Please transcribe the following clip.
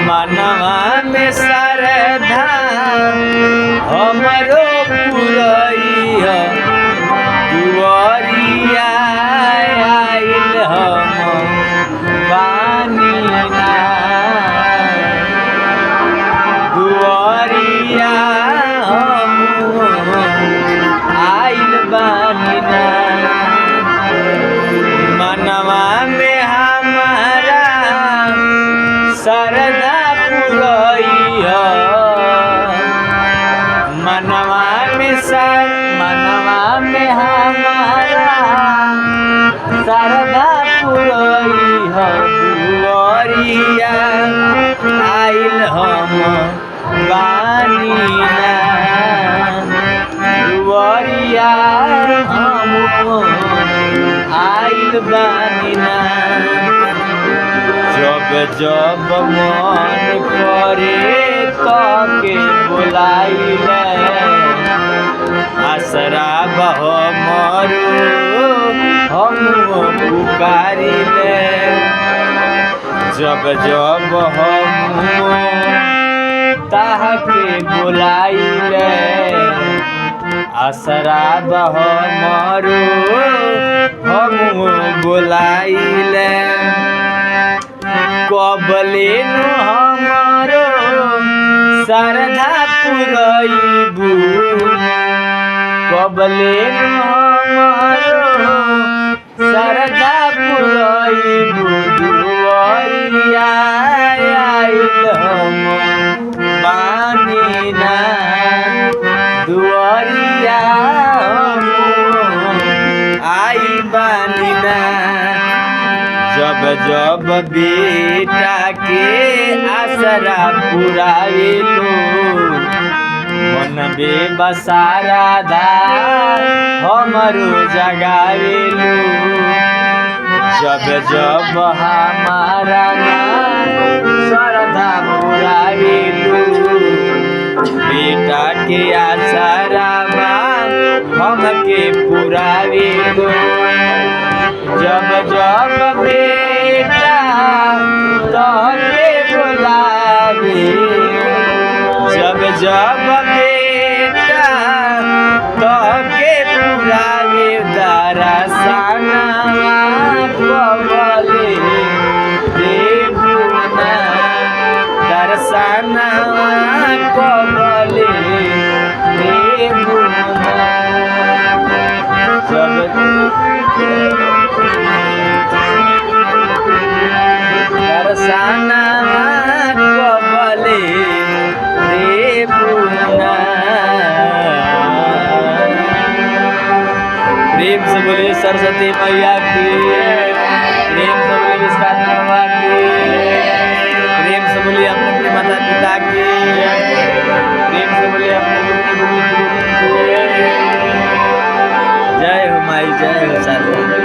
मनवा में श्रद्धा हमरो पुरैया दुआरिया आइल हम बानी ना दुआरिया हम आइल बानी ना मनवा में हमारा श्रद्धा पुरैया मनवा में हमारा श्रद्धा पुरैया दुआरिया आइल हम बानी ना दुआरिया हम आइल बानी ना जब जब मन करे तके बुलाइले आसरा बह मरु हम पुकारिले जब जब हम ताहके बुलाइले आसरा बह मरु हम बुलाइले कबले नु हमारो श्रद्धा पुरैबू कबले नु हमारो श्रद्धा पुरैबू दुआरिया आइल हम बानी ना दुआरिया हम आइल बानी ना जब जब बेटा के आसरा पुरावेलो मन बेबसारा धा हमरो जगावेलो जब जब हमारा श्रद्धा पुरावेलो बेटा के आसरा हमके पुरावेलो जब जब बेटा तोहके बुलावे जब जब बेटा तोहके बुलावे दरसना कबले देबू ना दरसना कबले देबू ना दरसना कबले देबू ना प्रेम से बोलिए सरस्वती मैया की प्रेम से बोलिए विश्वकर्मा की प्रेम से बोलिए अपने माता पिता की प्रेम से बोलिए अपने गुरु की जय हो माई जय हो सरस्वती।